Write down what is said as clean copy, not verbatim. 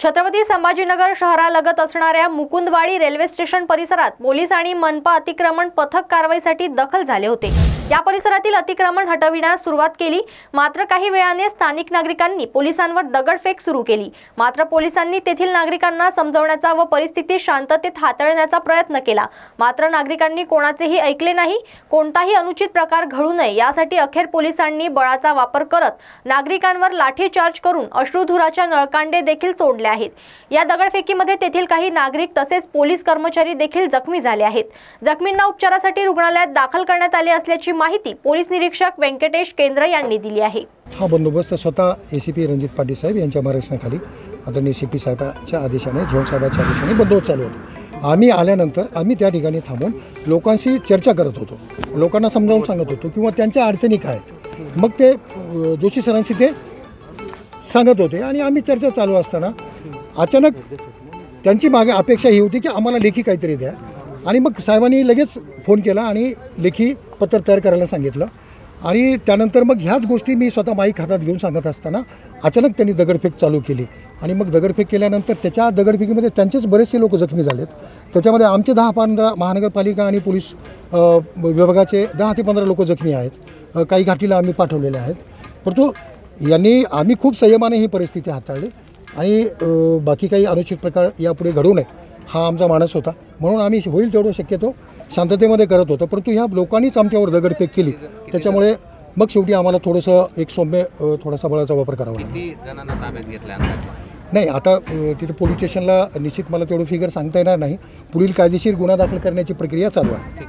छत्रपती संभाजीनगर शहरालगत असणाऱ्या Mukundwadi railway station परिसरात police आणि मनपा अतिक्रमण पथक कारवाईसाठी दाखल झाले होते। या परिसरातील अतिक्रमण हटविण्यास सुरुवात केली, मात्र काही वेळाने स्थानिक नागरिकांनी पोलिसांवर दगडफेक सुरू केली। मात्र पोलिसांनी तेथील नागरिकांना समजवण्याचा व परिस्थिती शांततेत हाताळण्याचा प्रयत्न केला, मात्र नागरिकांनी कोणाचेही ऐकले नाही। कोणताही अनुचित प्रकार घडू नये यासाठी अखेर पोलिसांनी बळाचा वापर करत नागरिकांवर लाठीचार्ज करून अश्रुधुराच्या नळकांडे देखील सोडले आहेत। या दगडफेकीमध्ये तेथील काही नागरिक तसेच पोलीस कर्मचारी देखील जखमी झाले आहेत। जखमींना उपचारासाठी रुग्णालयात दाखल करण्यात आले असल्याची माहिती पोलीस निरीक्षक व्यंकटेश केंद्र यांनी दिली आहे। हा बंदोबस्त स्वतः एसीपी रणजित पाटील साहेब यांच्या मार्गदर्शनाखाली आदरणीय सीपी साहेबांच्या आदेशाने झोन साहेबांच्या आदेशाने बंदोबस्त चालू होता। आम्ही आल्यानंतर आम्ही त्या ठिकाणी थांबून लोकांशी चर्चा करत होतो, लोकांना समजावून सांगत होतो किंवा त्यांच्या अडचणी काय आहेत, मग ते जोशी सरांशी ते सांगत होते आणि आम्ही चर्चा चालू असताना अचानक त्यांची मागे अपेक्षा ही होती की आम्हाला लेखी काहीतरी द्या, आणि मग साहेबांनी लगेच फोन केला आणि लेखी पत्र तयार करायला सांगितलं। आणि त्यानंतर मग ह्याच गोष्टी मी स्वतः माईक हातात घेऊन सांगत असताना अचानक त्यांनी दगडफेक चालू केली आणि मग दगडफेक केल्यानंतर त्याच्या दगडफेकीमध्ये त्यांचेच बरेचसे लोक जखमी झालेत। त्याच्यामध्ये आमचे 10-15 महानगरपालिका आणि पोलीस विभागाचे 10 ते 15 लोक जखमी आहेत। काही घाटीला आम्ही पाठवलेले आहेत, परंतु आम्ही खूप संयमाने ही परिस्थिती हाताळली आणि बाकी काही अनुचित प्रकार यापुढे घडू नये हा आमचा मानस होता, म्हणून आम्ही होईल तेवढं शक्यतो शांततेमध्ये करत होतो। परंतु ह्या लोकांनीच आमच्यावर दगडफेक केली, त्याच्यामुळे मग शेवटी आम्हाला थोडंसं एक सौम्य थोडासा बळाचा वापर करावा लागला। नाही, आता तिथे पोलीस स्टेशनला निश्चित मला तेवढं फिगर सांगता येणार नाही। पुढील कायदेशीर गुन्हा दाखल करण्याची प्रक्रिया चालू आहे।